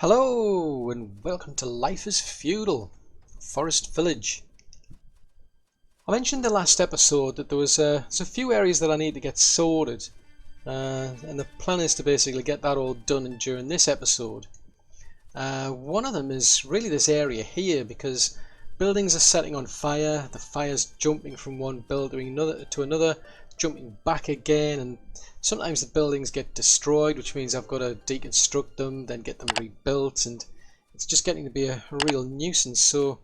Hello and welcome to Life is Feudal, Forest Village. I mentioned in the last episode that there's a few areas that I need to get sorted, and the plan is to basically get that all done during this episode. One of them is really this area here, because buildings are setting on fire, the fire's jumping from one building to another, jumping back again, and sometimes the buildings get destroyed, which means I've got to deconstruct them, then get them rebuilt, and it's just getting to be a real nuisance. So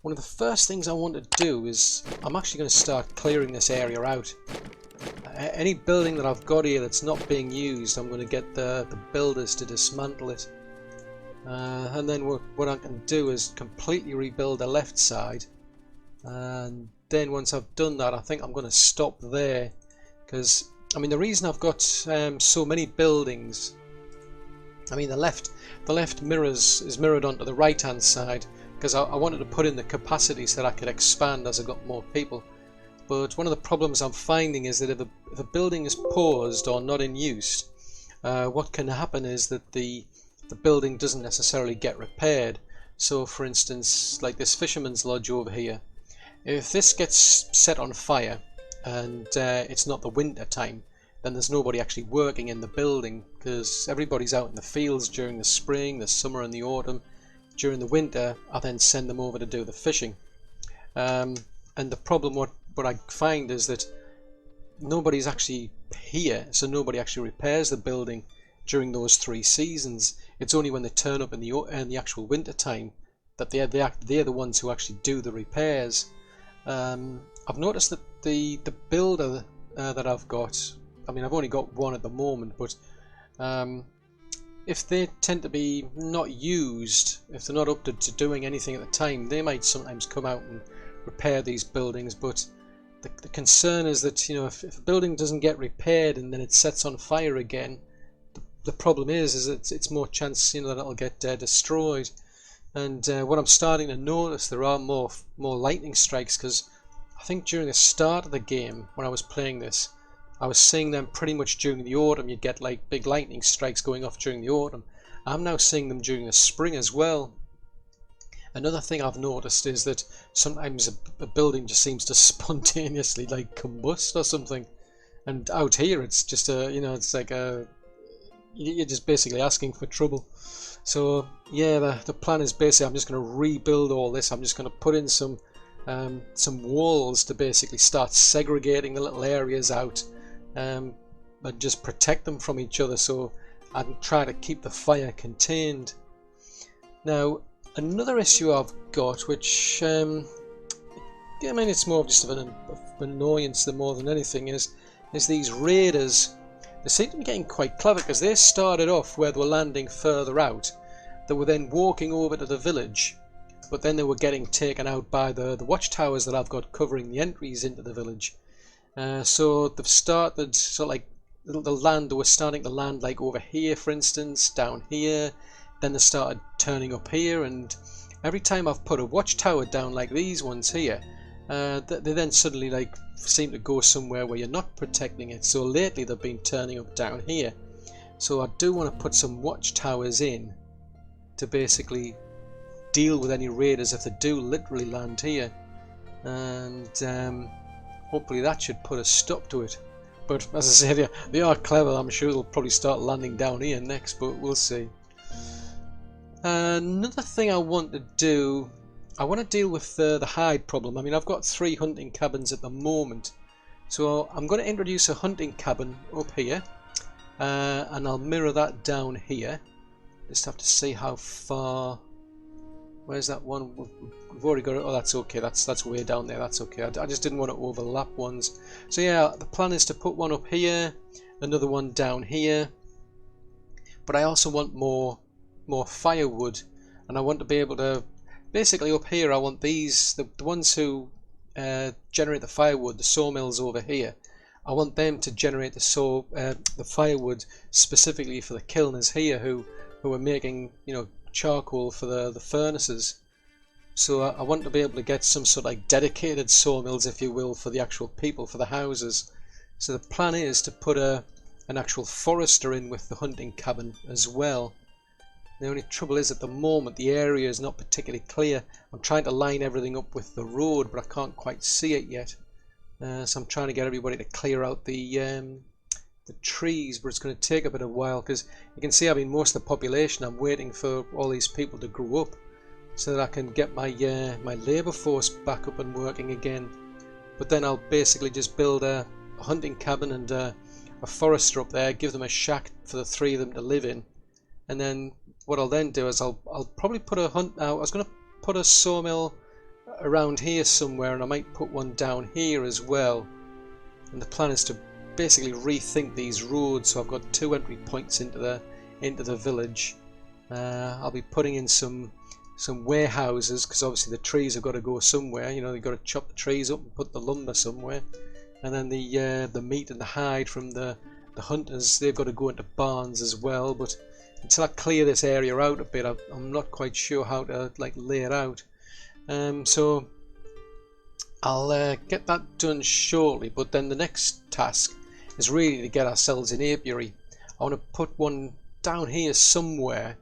one of the first things I want to do is I'm actually going to start clearing this area out. Any building that I've got here that's not being used, I'm going to get the builders to dismantle it. And then what I can do is completely rebuild the left side, and then once I've done that, I think I'm going to stop there, because I mean the reason I've got so many buildings, I mean the left is mirrored onto the right hand side, because I wanted to put in the capacity so that I could expand as I got more people. But one of the problems I'm finding is that if a building is paused or not in use, what can happen is that the building doesn't necessarily get repaired. So for instance, like this fisherman's lodge over here, if this gets set on fire and it's not the winter time, then there's nobody actually working in the building, because everybody's out in the fields during the spring, the summer and the autumn. During the winter I then send them over to do the fishing, and the problem what I find is that nobody's actually here, so nobody actually repairs the building during those 3 seasons. It's only when they turn up in the actual winter time that they're the ones who actually do the repairs. I've noticed that the builder that I've got, I mean I've only got one at the moment, but if they tend to be not used, if they're not up to doing anything at the time, they might sometimes come out and repair these buildings. But the concern is that, you know, if a building doesn't get repaired and then it sets on fire again, the problem is it's more chance, you know, that it'll get destroyed. And what I'm starting to notice, there are more lightning strikes, because I think during the start of the game when I was playing this, I was seeing them pretty much during the autumn. You'd get like big lightning strikes going off during the autumn. I'm now seeing them during the spring as well. Another thing I've noticed is that sometimes a building just seems to spontaneously like combust or something, and out here it's just it's like you're just basically asking for trouble. So yeah, the plan is basically I'm just going to rebuild all this. I'm just going to put in some walls to basically start segregating the little areas out, and just protect them from each other, so I can try to keep the fire contained. Now another issue I've got, which I mean it's more of just of an annoyance than more than anything, is these raiders. They seem to be getting quite clever, because they started off where they were landing further out. They were then walking over to the village, but then they were getting taken out by the watchtowers that I've got covering the entries into the village. So they've started, so like they were starting to land like over here, for instance, down here. Then they started turning up here, and every time I've put a watchtower down like these ones here, they then suddenly like seem to go somewhere where you're not protecting it. So lately they've been turning up down here. So I do want to put some watchtowers in to basically deal with any raiders if they do literally land here, and hopefully that should put a stop to it. But as I said, they are clever. I'm sure they'll probably start landing down here next, but we'll see. Another thing I want to do, I want to deal with the hide problem. I mean, I've got 3 hunting cabins at the moment, so I'm going to introduce a hunting cabin up here, and I'll mirror that down here. Just have to see how far. Where's that one? We've already got it. Oh, that's okay. That's way down there. That's okay. I just didn't want to overlap ones. So yeah, the plan is to put one up here, another one down here. But I also want more firewood, and I want to be able to basically up here. I want these the ones who generate the firewood, the sawmills over here. I want them to generate the firewood specifically for the kilners here, who are making, you know, charcoal for the furnaces. So I want to be able to get some sort of like dedicated sawmills, if you will, for the actual people, for the houses. So the plan is to put an actual forester in with the hunting cabin as well. The only trouble is at the moment the area is not particularly clear. I'm trying to line everything up with the road, but I can't quite see it yet. So I'm trying to get everybody to clear out the trees, but it's going to take a bit of a while, because you can see, I mean, most of the population, I'm waiting for all these people to grow up so that I can get my my labour force back up and working again. But then I'll basically just build a hunting cabin and a forester up there, give them a shack for the 3 of them to live in, and then what I'll then do is I'll probably put a hunt out. I was going to put a sawmill around here somewhere, and I might put one down here as well. And the plan is to basically rethink these roads, so I've got 2 entry points into the village. I'll be putting in some warehouses, because obviously the trees have got to go somewhere. You know, you've got to chop the trees up and put the lumber somewhere, and then the meat and the hide from the hunters, they've got to go into barns as well. But until I clear this area out a bit, I'm not quite sure how to like lay it out. So I'll get that done shortly. But then the next task is really to get ourselves an apiary. I want to put one down here somewhere,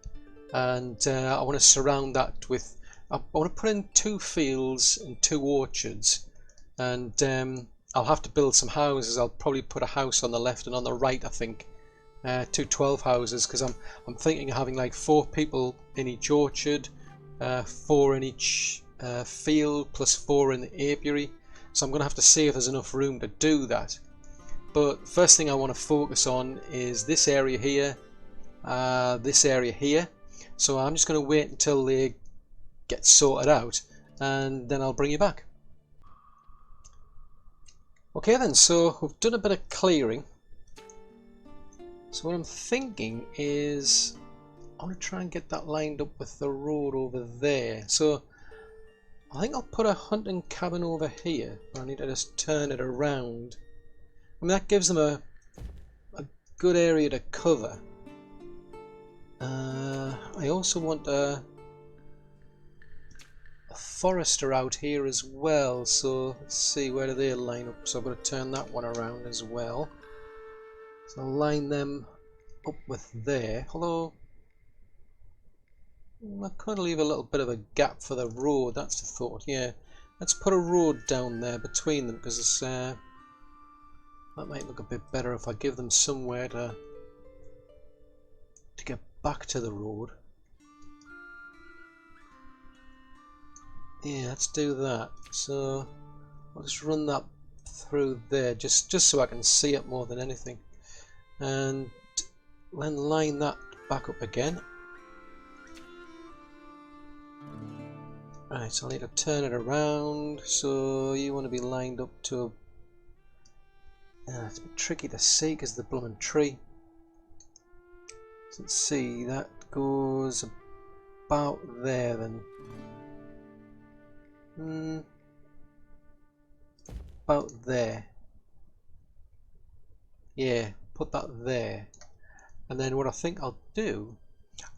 and I want to surround that with, I want to put in 2 fields and 2 orchards, and I'll have to build some houses. I'll probably put a house on the left and on the right, I think. 2 12 houses, because I'm thinking of having like 4 people in each orchard, 4 in each field, plus 4 in the apiary. So I'm going to have to see if there's enough room to do that. But first thing I want to focus on is this area here, this area here. So I'm just going to wait until they get sorted out, and then I'll bring you back. Okay then, so we've done a bit of clearing. So what I'm thinking is I want to try and get that lined up with the road over there. So I think I'll put a hunting cabin over here, but I need to just turn it around. I mean, that gives them a good area to cover. I also want a forester out here as well, so let's see, where do they line up? So I've got to turn that one around as well. So I'll line them up with there. Although I could leave a little bit of a gap for the road, that's the thought. Yeah, let's put a road down there between them, because it's, that might look a bit better if I give them somewhere to get back to the road. Yeah, let's do that. So I'll just run that through there, just so I can see it more than anything, and then line that back up again. Right, so I need to turn it around. So you want to be lined up to it's a bit tricky to see because of the blooming tree. So let's see, that goes about there then. About there. Yeah, put that there. And then what I think I'll do,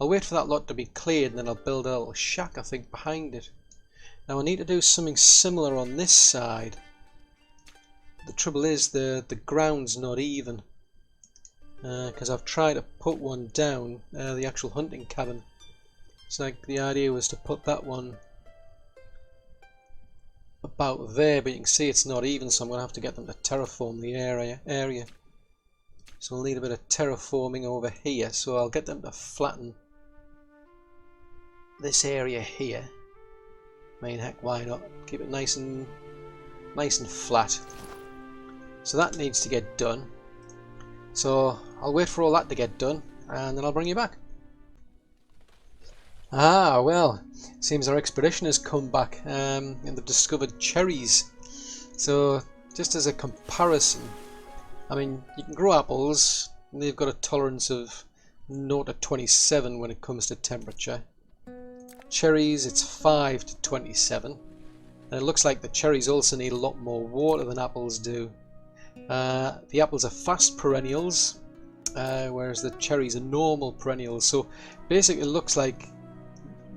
I'll wait for that lot to be cleared, and then I'll build a little shack, I think, behind it. Now I need to do something similar on this side. The trouble is the ground's not even, because I've tried to put one down, the actual hunting cabin. So like the idea was to put that one about there, but you can see it's not even, so I'm going to have to get them to terraform the area. So we'll need a bit of terraforming over here, so I'll get them to flatten this area here. I mean, heck, why not? Keep it nice and flat. So that needs to get done. So I'll wait for all that to get done, and then I'll bring you back. Ah, well, seems our expedition has come back, and they've discovered cherries. So just as a comparison, I mean, you can grow apples, and they've got a tolerance of 0 to 27 when it comes to temperature. Cherries, it's 5 to 27. And it looks like the cherries also need a lot more water than apples do. The apples are fast perennials, whereas the cherries are normal perennials. So basically it looks like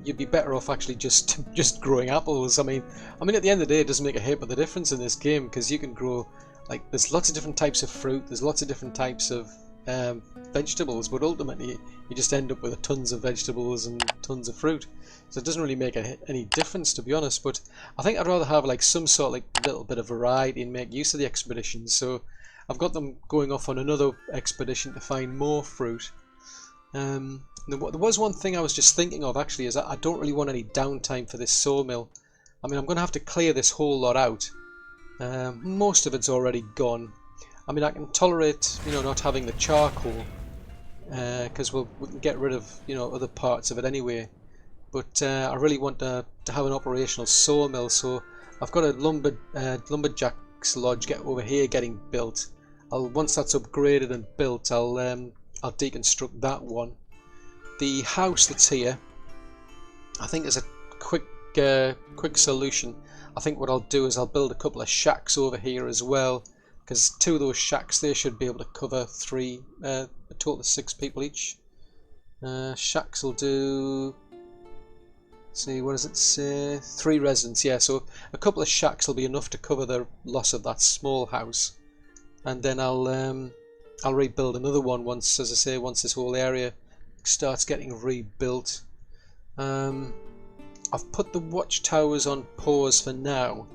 you'd be better off actually just growing apples. I mean at the end of the day, it doesn't make a heap of the difference in this game, because you can grow, like, there's lots of different types of fruit, there's lots of different types of vegetables, but ultimately you just end up with tons of vegetables and tons of fruit. So it doesn't really make any difference, to be honest. But I think I'd rather have like some sort of like little bit of variety and make use of the expeditions. So I've got them going off on another expedition to find more fruit. There was one thing I was just thinking of actually, is that I don't really want any downtime for this sawmill. I mean, I'm going to have to clear this whole lot out. Most of it's already gone. I mean, I can tolerate, you know, not having the charcoal, because we can get rid of, you know, other parts of it anyway. But I really want to have an operational sawmill, so I've got a lumberjack's lodge over here getting built. Once that's upgraded and built, I'll deconstruct that one. The house that's here, I think, is a quick solution. I think what I'll do is I'll build a couple of shacks over here as well, because 2 of those shacks there should be able to cover a total of 6 people each. Shacks will do, see, what does it say? 3 residents, yeah, so a couple of shacks will be enough to cover the loss of that small house. And then I'll rebuild another one once, as I say, once this whole area starts getting rebuilt. I've put the watchtowers on pause for now,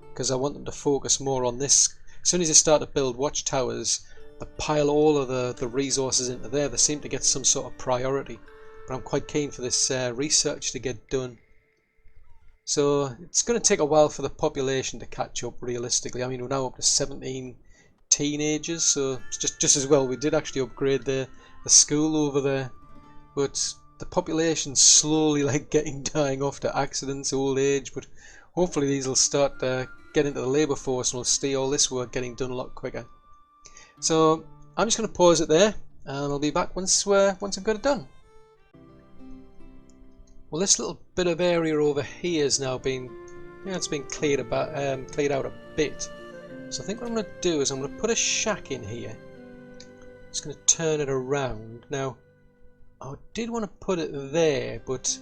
because I want them to focus more on this. As soon as you start to build watchtowers, they pile all of the resources into there. They seem to get some sort of priority. But I'm quite keen for this research to get done. So it's going to take a while for the population to catch up realistically. I mean, we're now up to 17 teenagers, so it's just as well we did actually upgrade the school over there. But the population's slowly like dying off to accidents, old age, but hopefully these will start to get into the labour force and we'll see all this work getting done a lot quicker. So I'm just going to pause it there, and I'll be back once I've got it done. Well, this little bit of area over here has now been, it's been cleared out a bit. So I think what I'm going to do is I'm going to put a shack in here. Just going to turn it around. Now, I did want to put it there, but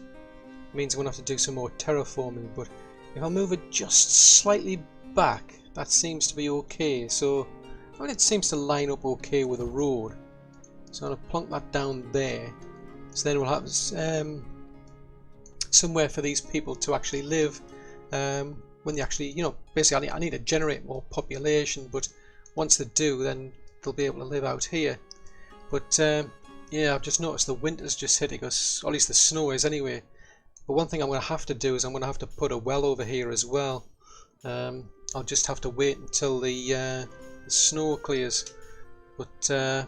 it means I'm going to have to do some more terraforming. But if I move it just slightly back, that seems to be okay. So I mean, it seems to line up okay with the road. So I'm going to plonk that down there. So then we'll have somewhere for these people to actually live. When they actually, you know, basically I need to generate more population, but once they do, then they'll be able to live out here. But yeah, I've just noticed the winter's just hitting us, or at least the snow is anyway. But one thing I'm going to have to do is I'm going to have to put a well over here as well. I'll just have to wait until the snow clears. But it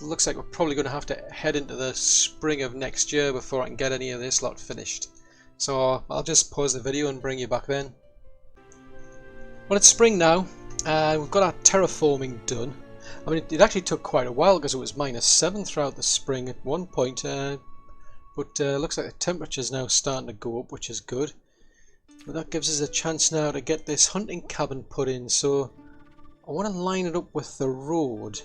looks like we're probably going to have to head into the spring of next year before I can get any of this lot finished. So I'll just pause the video and bring you back then. Well, it's spring now, and we've got our terraforming done. I mean, it actually took quite a while because it was -7 throughout the spring at one point, but looks like the temperature's now starting to go up, which is good. But that gives us a chance now to get this hunting cabin put in, so I want to line it up with the road.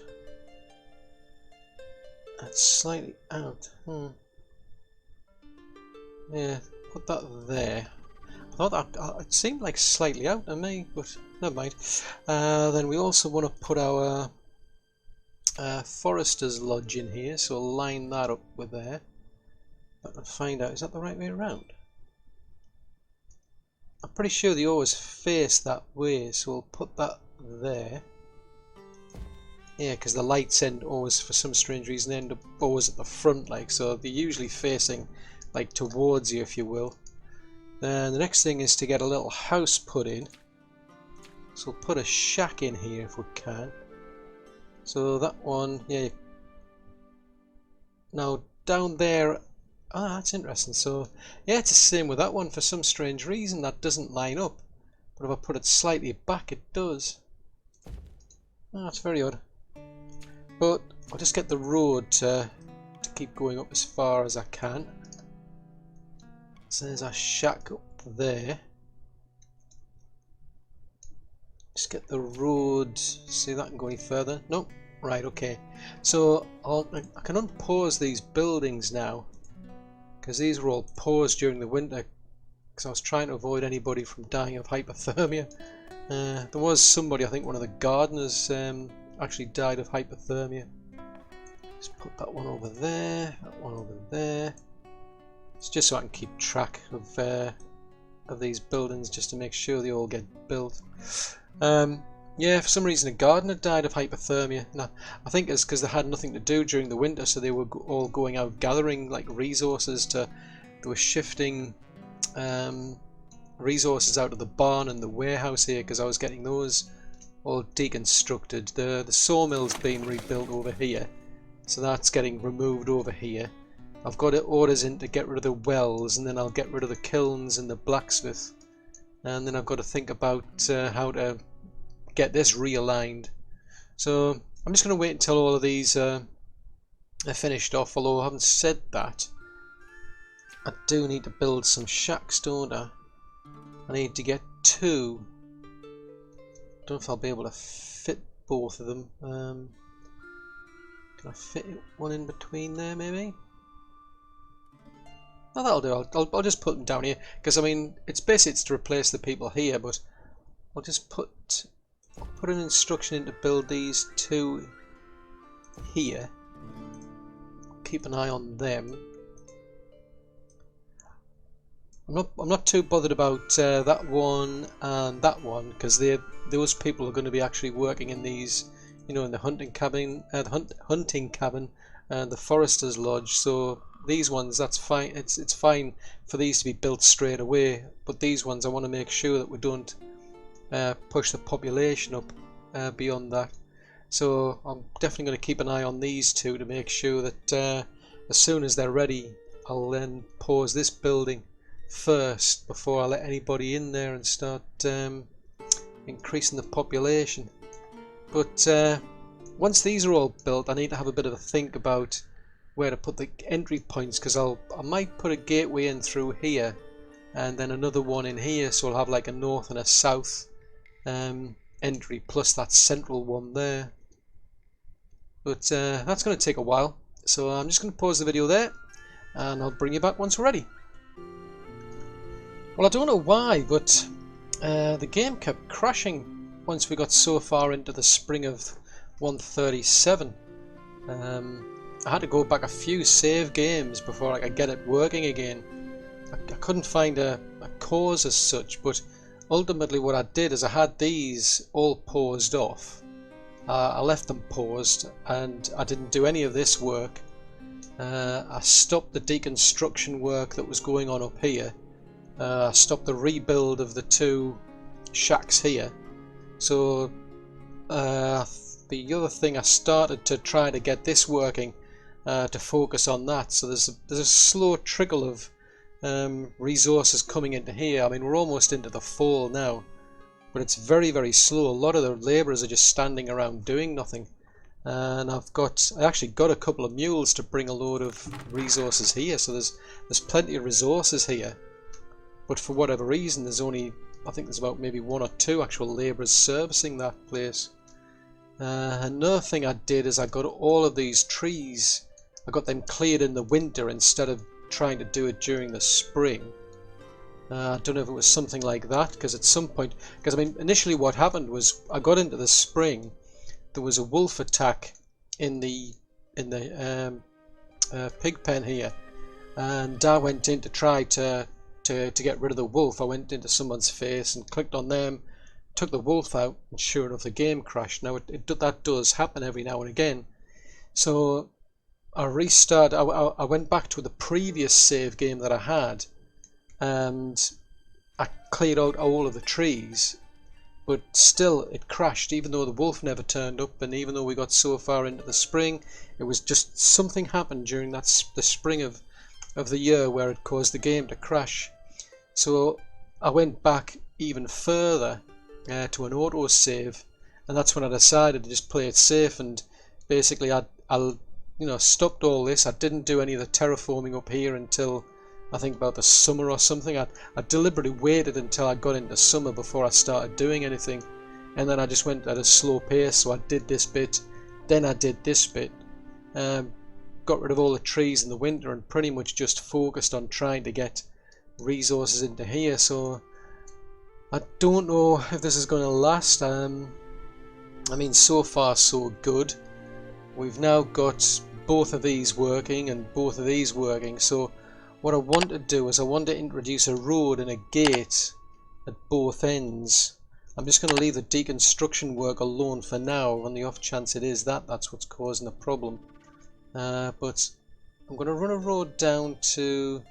That's slightly out. Yeah. Put that there. I thought that it seemed like slightly out to me, but never mind. Then we also want to put our forester's lodge in here, so we'll line that up with there. But find out, is that the right way around? I'm pretty sure they always face that way, so we'll put that there. Yeah, because the lights end always, for some strange reason, end up always at the front, like, so they're usually facing like towards you, if you will. Then the next thing is to get a little house put in. So we'll put a shack in here if we can. So that one, yeah. Now down there, that's interesting. So yeah, it's the same with that one. For some strange reason that doesn't line up. But if I put it slightly back, it does. That's very odd. But I'll just get the road to keep going up as far as I can. So there's our shack up there. Just get the road. See if that can go any further. Nope. Right, okay. So I can unpause these buildings now, because these were all paused during the winter, because I was trying to avoid anybody from dying of hypothermia. There was somebody, I think one of the gardeners, actually died of hypothermia. Just put that one over there, that one over there. It's just so I can keep track of these buildings, just to make sure they all get built. Yeah, for some reason a gardener died of hypothermia. No, I think it's because they had nothing to do during the winter, so they were all going out gathering like resources to. They were shifting resources out of the barn and the warehouse here, because I was getting those all deconstructed. The sawmill's being rebuilt over here, so that's getting removed over here. I've got orders in to get rid of the wells, and then I'll get rid of the kilns and the blacksmith, and then I've got to think about how to get this realigned. So I'm just going to wait until all of these are finished off, although I haven't said that. I do need to build some shacks, don't I? I need to get 2. Don't know if I'll be able to fit both of them. Can I fit one in between there, maybe? Oh, that'll do. I'll just put them down here, because I mean it's basically to replace the people here, but I'll just put an instruction in to build these 2 here. Keep an eye on them. I'm not too bothered about that one and that one, because those people are going to be actually working in these, you know, in the hunting cabin, hunting cabin, and the forester's lodge. So these ones, that's fine. It's fine for these to be built straight away. But these ones, I want to make sure that we don't push the population up beyond that. So I'm definitely going to keep an eye on these 2 to make sure that as soon as they're ready, I'll then pause this building first before I let anybody in there and start increasing the population. But once these are all built, I need to have a bit of a think about where to put the entry points, because I might put a gateway in through here and then another one in here, so I'll have like a north and a south entry plus that central one there. But that's going to take a while, so I'm just going to pause the video there and I'll bring you back once we're ready. Well, I don't know why, but the game kept crashing once we got so far into the spring of 137. I had to go back a few save games before I could get it working again. I couldn't find a cause as such, but ultimately what I did is I had these all paused off. I left them paused and I didn't do any of this work. I stopped the deconstruction work that was going on up here. Stopped the rebuild of the 2 shacks here. So the other thing, I started to try to get this working, to focus on that. So there's a slow trickle of resources coming into here. I mean, we're almost into the fall now, but it's very, very slow. A lot of the labourers are just standing around doing nothing. And I actually got a couple of mules to bring a load of resources here. So there's plenty of resources here. But for whatever reason, there's only, I think there's about maybe 1 or 2 actual labourers servicing that place. Another thing I did is I got all of these trees, I got them cleared in the winter instead of trying to do it during the spring. I don't know if it was something like that, because at some point, because I mean initially what happened was I got into the spring, there was a wolf attack in the pig pen here, and I went in to try to get rid of the wolf. I went into someone's face and clicked on them, took the wolf out, and sure enough the game crashed. Now that does happen every now and again. So I restarted. I went back to the previous save game that I had, and I cleared out all of the trees, but still it crashed, even though the wolf never turned up, and even though we got so far into the spring. It was just something happened during the spring of the year where it caused the game to crash. So I went back even further to an auto save, and that's when I decided to just play it safe, and basically I stopped all this. I didn't do any of the terraforming up here until I think about the summer or something. I deliberately waited until I got into summer before I started doing anything, and then I just went at a slow pace. So I did this bit, then I did this bit, got rid of all the trees in the winter, and pretty much just focused on trying to get resources into here. So I don't know if this is going to last. I mean, so far so good. We've now got both of these working and both of these working. So what I want to do is I want to introduce a road and a gate at both ends. I'm just going to leave the deconstruction work alone for now, on the off chance it is that's what's causing the problem. But I'm going to run a road down to,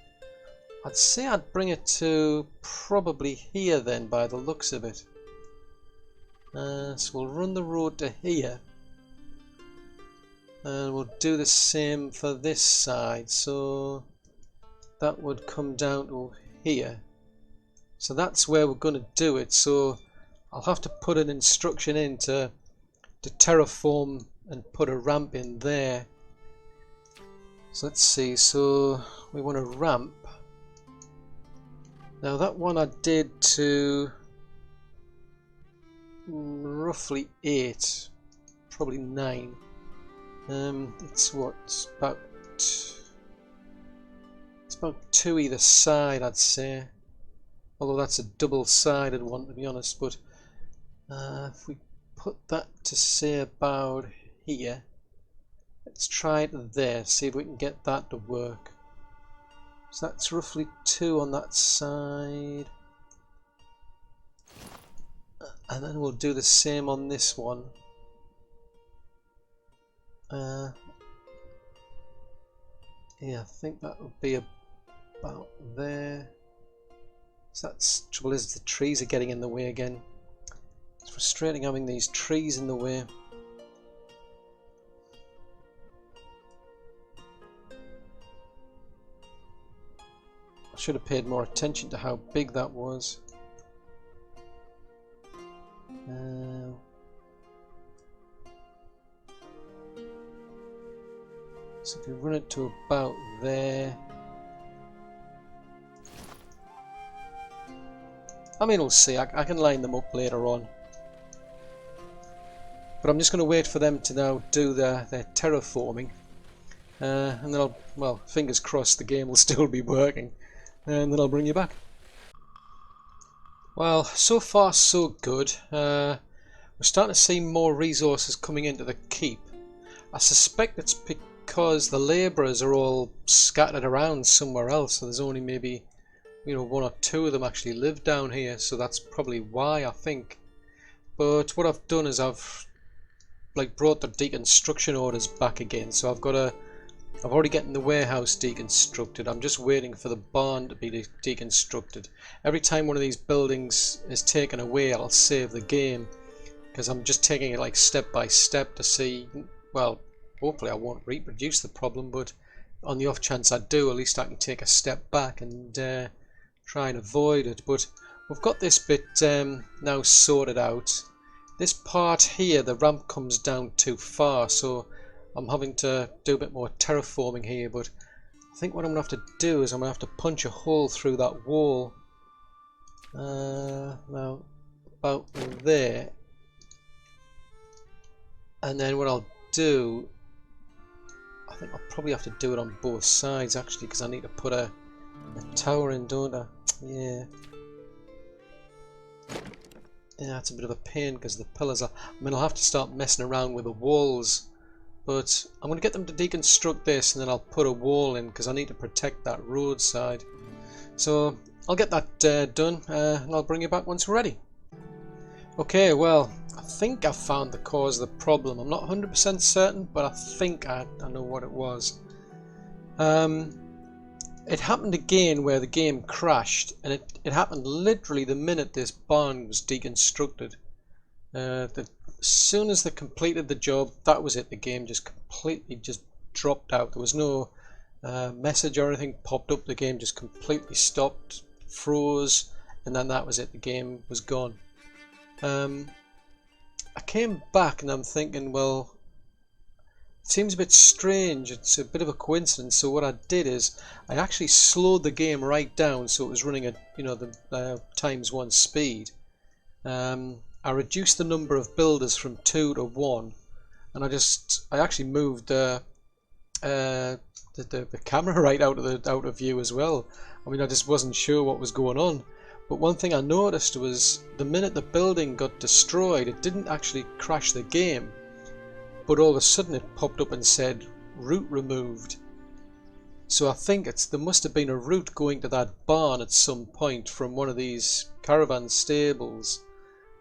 I'd say I'd bring it to probably here then, by the looks of it. So we'll run the road to here. And we'll do the same for this side. So that would come down to here. So that's where we're going to do it. So I'll have to put an instruction in to terraform and put a ramp in there. So let's see, so we want a ramp. Now that one I did to roughly 8, probably 9. It's what, it's about 2 either side, I'd say. Although that's a double-sided one, to be honest. But if we put that to say about here, let's try it there, see if we can get that to work. So that's roughly 2 on that side. And then we'll do the same on this one. Yeah, I think that would be about there. So that's trouble is the trees are getting in the way again. It's frustrating having these trees in the way. I should have paid more attention to how big that was. So if we run it to about there. I mean, we'll see. I can line them up later on. But I'm just going to wait for them to now do their terraforming. And then I'll, well, fingers crossed the game will still be working. And then I'll bring you back. Well, so far so good. We're starting to see more resources coming into the keep. I suspect it's because the labourers are all scattered around somewhere else. So there's only maybe, you know, 1 or 2 of them actually live down here. So that's probably why, I think. But what I've done is I've brought the deconstruction orders back again. So I've already gotten the warehouse deconstructed. I'm just waiting for the barn to be deconstructed. Every time one of these buildings is taken away, I'll save the game, because I'm just taking it like step by step to see, well, hopefully I won't reproduce the problem, but on the off chance I do, at least I can take a step back and try and avoid it. But we've got this bit now sorted out. This part here, the ramp comes down too far, so I'm having to do a bit more terraforming here. But I think what I'm going to have to do is I'm going to have to punch a hole through that wall. Now, about there. And then what I'll do, I think I'll probably have to do it on both sides actually, because I need to put a tower in, don't I? Yeah. Yeah, it's a bit of a pain because the pillars are... I mean, I'll have to start messing around with the walls. But I'm going to get them to deconstruct this and then I'll put a wall in because I need to protect that roadside. So I'll get that done and I'll bring you back once we're ready. Okay, well, I think I found the cause of the problem. I'm not 100% certain, but I think I know what it was. It happened again where the game crashed, and it happened literally the minute this barn was deconstructed. As soon as they completed the job, that was it. The game just completely dropped out. There was no message or anything popped up. The game just completely stopped, froze, and then that was it. The game was gone. I came back and I'm thinking, well, it seems a bit strange. It's a bit of a coincidence. So what I did is I actually slowed the game right down so it was running at, you know, the ×1 speed. I reduced the number of builders from 2 to 1, and I actually moved the camera right out of view as well. I mean, I just wasn't sure what was going on. But one thing I noticed was the minute the building got destroyed, it didn't actually crash the game, but all of a sudden it popped up and said route removed. So I think there must have been a route going to that barn at some point from one of these caravan stables,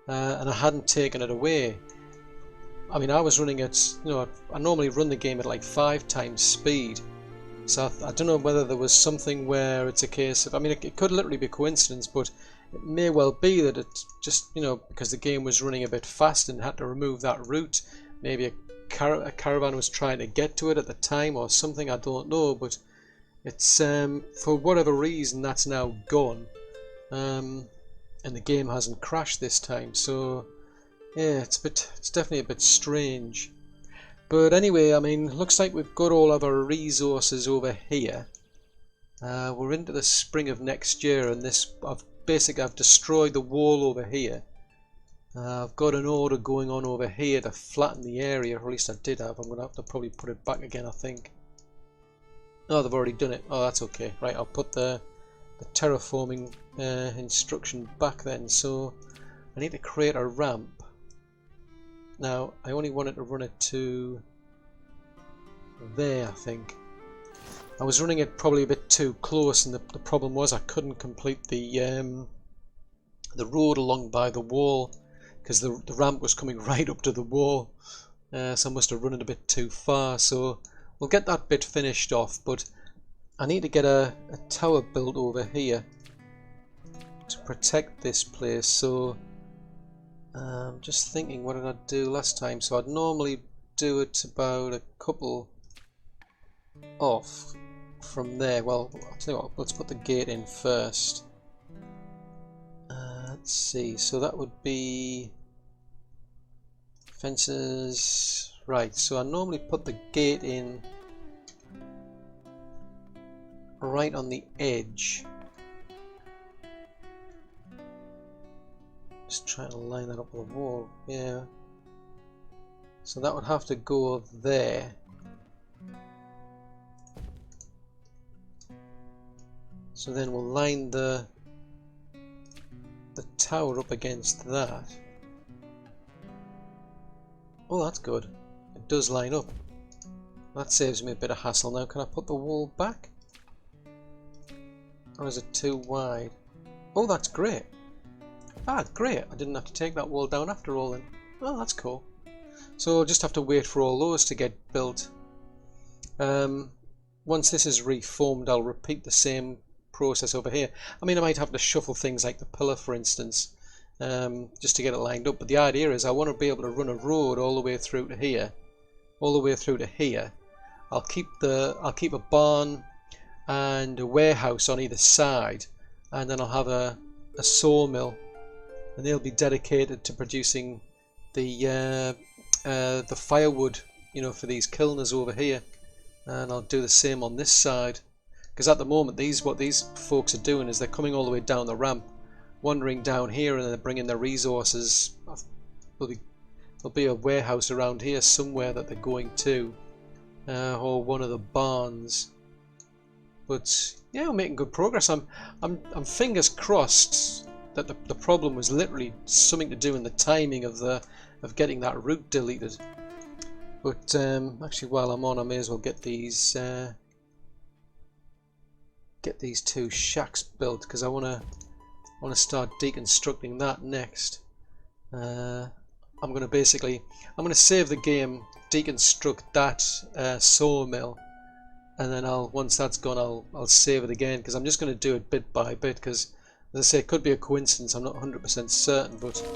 and I hadn't taken it away. I mean, I was running at, I normally run the game at like 5 times speed. So I don't know whether there was something where it's a case of, I mean, it could literally be a coincidence, but it may well be that it just, because the game was running a bit fast and had to remove that route. Maybe a caravan was trying to get to it at the time or something, I don't know, but it's, for whatever reason, that's now gone. And the game hasn't crashed this time, so yeah, it's definitely a bit strange. But anyway, I mean, looks like we've got all of our resources over here. We're into the spring of next year, and I've destroyed the wall over here. I've got an order going on over here to flatten the area, or at least I did have. I'm going to have to probably put it back again, I think. Oh, they've already done it. Oh, that's okay. Right, I'll put the terraforming instruction back then. So I need to create a ramp. Now, I only wanted to run it to there, I think. I was running it probably a bit too close, and the problem was I couldn't complete the road along by the wall, because the ramp was coming right up to the wall. So I must have run it a bit too far. So we'll get that bit finished off, but I need to get a tower built over here to protect this place. So I'm just thinking, what did I do last time? So I'd normally do it about a couple off from there. Well, I'll tell you what, let's put the gate in first. Let's see, so that would be fences. Right, so I normally put the gate in right on the edge. Just trying to line that up with the wall. Yeah. So that would have to go there. So then we'll line the tower up against that. Oh, that's good. It does line up. That saves me a bit of hassle. Now, can I put the wall back? Or is it too wide? Oh, that's great. Ah, great. I didn't have to take that wall down after all then. Well, that's cool. So I'll just have to wait for all those to get built. Once this is reformed, I'll repeat the same process over here. I mean, I might have to shuffle things like the pillar, for instance, just to get it lined up. But the idea is I want to be able to run a road all the way through to here. All the way through to here. I'll keep a barn and a warehouse on either side, and then I'll have a sawmill, and they'll be dedicated to producing the firewood, for these kilners over here. And I'll do the same on this side, because at the moment what these folks are doing is they're coming all the way down the ramp, wandering down here, and they're bringing their resources. There'll be a warehouse around here somewhere that they're going to, or one of the barns. But yeah, we're making good progress. I'm fingers crossed that the problem was literally something to do in the timing of getting that route deleted. But actually, while I'm on, I may as well get these 2 shacks built, because I want to start deconstructing that next. I'm going to save the game, deconstruct that sawmill, and then once that's gone, I'll save it again, because I'm just going to do it bit by bit, because as I say, it could be a coincidence, I'm not 100% certain, but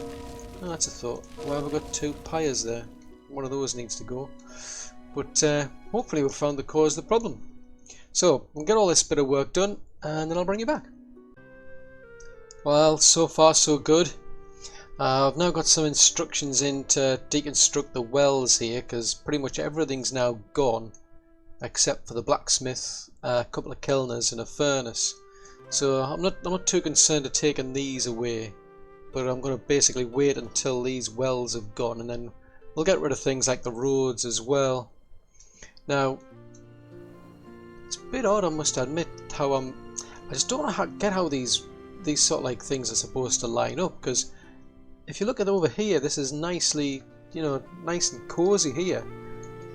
that's a thought. Well, we've got 2 pyres there. One of those needs to go, but hopefully we've found the cause of the problem. So we'll get all this bit of work done, and then I'll bring you back. Well, so far so good. I've now got some instructions in to deconstruct the wells here, because pretty much everything's now gone except for the blacksmith, a couple of kilners and a furnace. So I'm not too concerned of taking these away, but I'm going to basically wait until these wells have gone, and then we'll get rid of things like the roads as well. Now, it's a bit odd, I must admit, how I just don't get how these sort of like things are supposed to line up, because if you look at over here, this is nicely, nice and cozy here.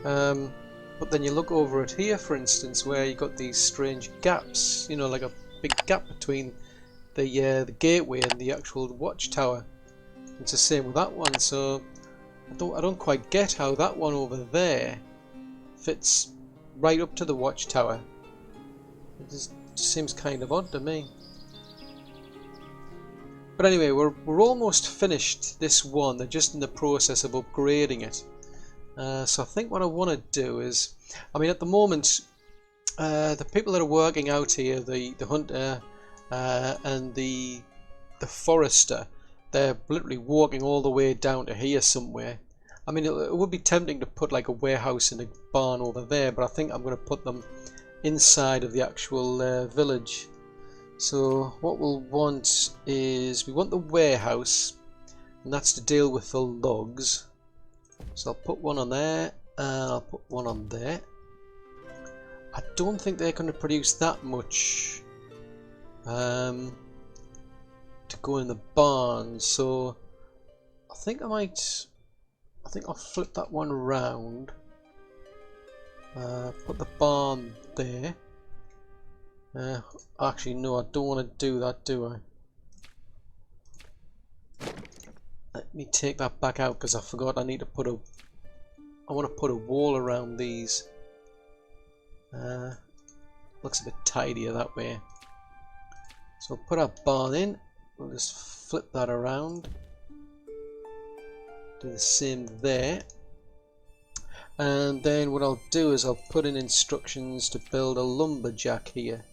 But But then you look over at here, for instance, where you got these strange gaps, you know, like a big gap between the gateway and the actual watchtower. It's the same with that one, so I don't quite get how that one over there fits right up to the watchtower. It just seems kind of odd to me. But anyway, we're almost finished this one. They're just in the process of upgrading it. So I think what I want to do is, I mean, at the moment, the people that are working out here, the hunter and the forester, they're literally walking all the way down to here somewhere. I mean, it would be tempting to put like a warehouse and a barn over there, but I think I'm going to put them inside of the actual village. So what we'll want is, we want the warehouse, and that's to deal with the logs. So I'll put one on there, and I'll put one on there. I don't think they're going to produce that much to go in the barn, so I think I'll flip that one around. Put the barn there. Actually, no, I don't want to do that, do I? Let me take that back out because I forgot I need to put I want to put a wall around these. Looks a bit tidier that way. So we'll put our barn in. We'll just flip that around. Do the same there. And then what I'll do is I'll put in instructions to build a lumberjack here.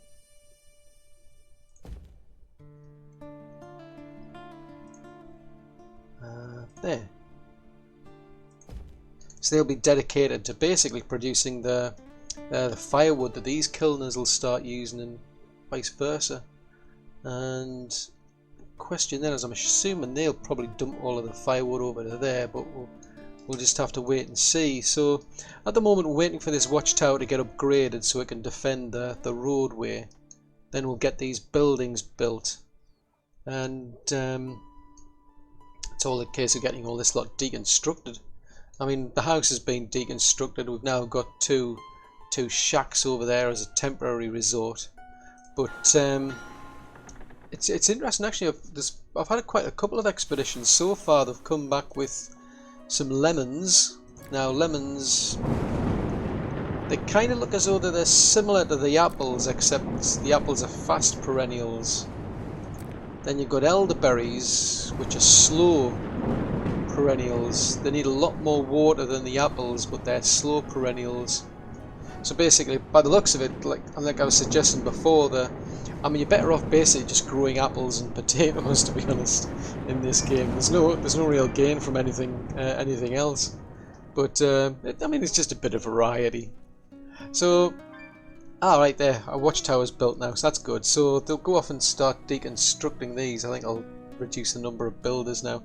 There. So they'll be dedicated to basically producing the firewood that these kilners will start using, and vice versa. And the question then is, I'm assuming they'll probably dump all of the firewood over to there, but we'll just have to wait and see. So at the moment we're waiting for this watchtower to get upgraded so it can defend the roadway. Then we'll get these buildings built, and it's all a case of getting all this lot deconstructed. I mean, the house has been deconstructed. We've now got two shacks over there as a temporary resort. But it's interesting actually. I've had quite a couple of expeditions so far. They've come back with some lemons. Now lemons, they kind of look as though they're similar to the apples, except the apples are fast perennials. Then you've got elderberries, which are slow perennials. They need a lot more water than the apples, but they're slow perennials. So basically, by the looks of it, like I was suggesting before, I mean, you're better off basically just growing apples and potatoes, to be honest, in this game. There's no real gain from anything else. But I mean, it's just a bit of variety. So. Right there, our watchtower's built now, so that's good. So they'll go off and start deconstructing these. I think I'll reduce the number of builders now.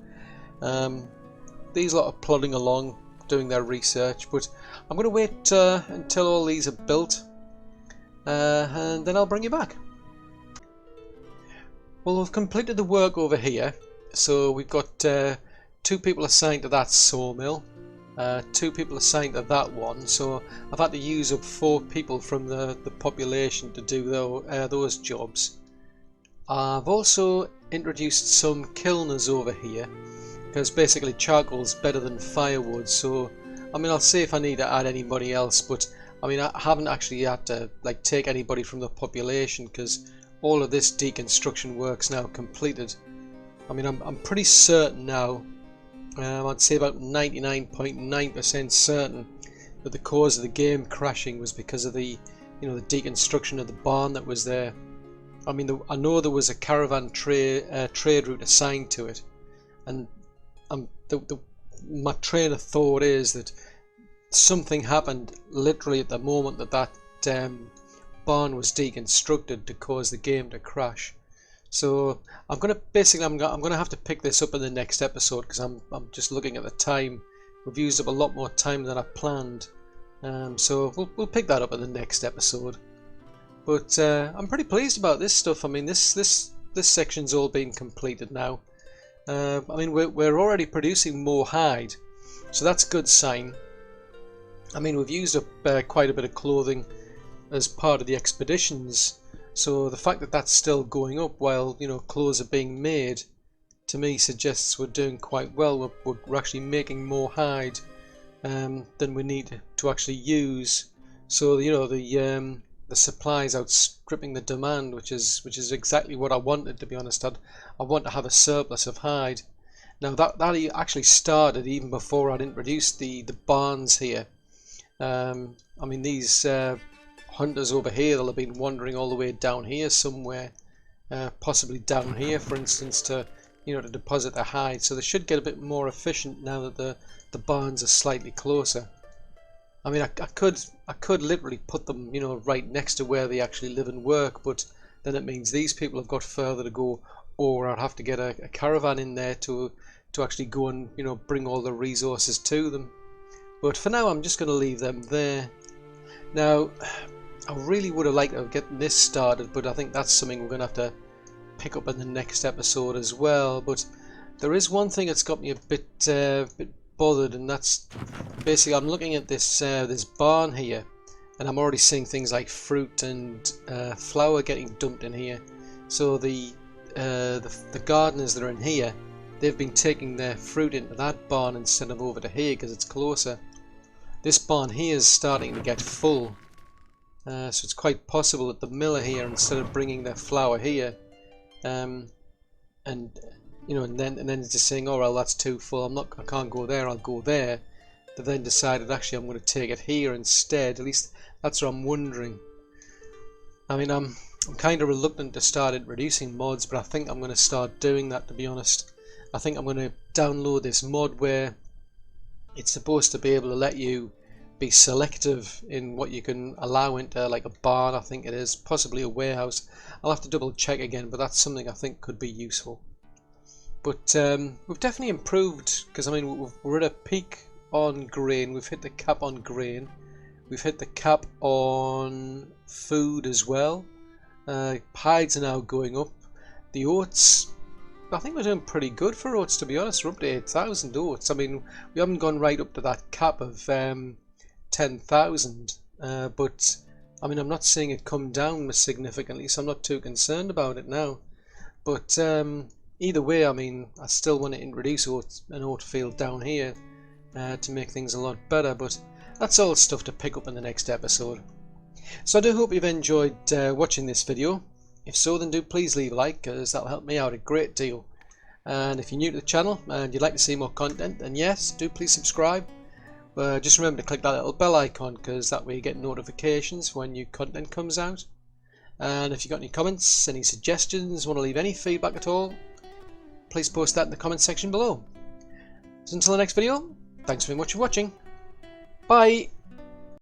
These lot are plodding along, doing their research, but I'm going to wait until all these are built, and then I'll bring you back. Well, we've completed the work over here, so we've got 2 people assigned to that sawmill. 2 people assigned to that one, so I've had to use up 4 people from the population to do those jobs. I've also introduced some kilners over here, because basically charcoal's better than firewood. So I mean, I'll see if I need to add anybody else, but I mean, I haven't actually had to like take anybody from the population because all of this deconstruction work's now completed. I mean, I'm pretty certain now. I'd say about 99.9% certain that the cause of the game crashing was because of the deconstruction of the barn that was there. I mean, I know there was a caravan trade route assigned to it, and my train of thought is that something happened literally at the moment that barn was deconstructed to cause the game to crash. So I'm gonna have to pick this up in the next episode because I'm just looking at the time. We've used up a lot more time than I planned, so we'll pick that up in the next episode. But I'm pretty pleased about this stuff. I mean, this section's all been completed now. I mean, we're already producing more hide, so that's a good sign. I mean, we've used up quite a bit of clothing as part of the expeditions, so the fact that that's still going up while, you know, clothes are being made, to me suggests we're doing quite well. We're actually making more hide than we need to actually use. So, you know, the supply is outstripping the demand, which is exactly what I wanted, to be honest. I want to have a surplus of hide. Now that actually started even before I'd introduced the barns here. I mean, these hunters over here, they'll have been wandering all the way down here somewhere, possibly down here, for instance, to, you know, to deposit their hide. So they should get a bit more efficient now that the barns are slightly closer. I mean, I could literally put them, you know, right next to where they actually live and work, but then it means these people have got further to go, or I'd have to get a caravan in there to actually go and, you know, bring all the resources to them. But for now, I'm just going to leave them there. Now, I really would have liked to get this started, but I think that's something we're going to have to pick up in the next episode as well. But there is one thing that's got me a bit bothered, and that's basically I'm looking at this this barn here, and I'm already seeing things like fruit and flour getting dumped in here. So the gardeners that are in here, they've been taking their fruit into that barn instead of over to here because it's closer. This barn here is starting to get full, so it's quite possible that the miller here, instead of bringing their flour here, and you know, and then just saying, oh well, that's too full, I can't go there, I'll go there. They then decided, actually, I'm going to take it here instead. At least that's what I'm wondering. I mean, I'm kind of reluctant to start introducing mods, but I think I'm going to start doing that, to be honest. I think I'm going to download this mod where it's supposed to be able to let you be selective in what you can allow into, like a barn, I think it is, possibly a warehouse. I'll have to double check again, but that's something I think could be useful. But we've definitely improved, because I mean, we're at a peak on grain. We've hit the cap on grain. We've hit the cap on food as well. Hides are now going up. The oats, I think we're doing pretty good for oats, to be honest. We're up to 8,000 oats. I mean, we haven't gone right up to that cap of 10,000, but I mean, I'm not seeing it come down significantly, so I'm not too concerned about it now. But either way, I mean, I still want to introduce an oat field down here to make things a lot better, but that's all stuff to pick up in the next episode. So I do hope you've enjoyed watching this video. If so, then do please leave a like, because that'll help me out a great deal. And if you're new to the channel and you'd like to see more content, then yes, do please subscribe. Just remember to click that little bell icon, because that way you get notifications when new content comes out. And if you've got any comments, any suggestions, want to leave any feedback at all, please post that in the comment section below. So until the next video, thanks very much for watching. Bye!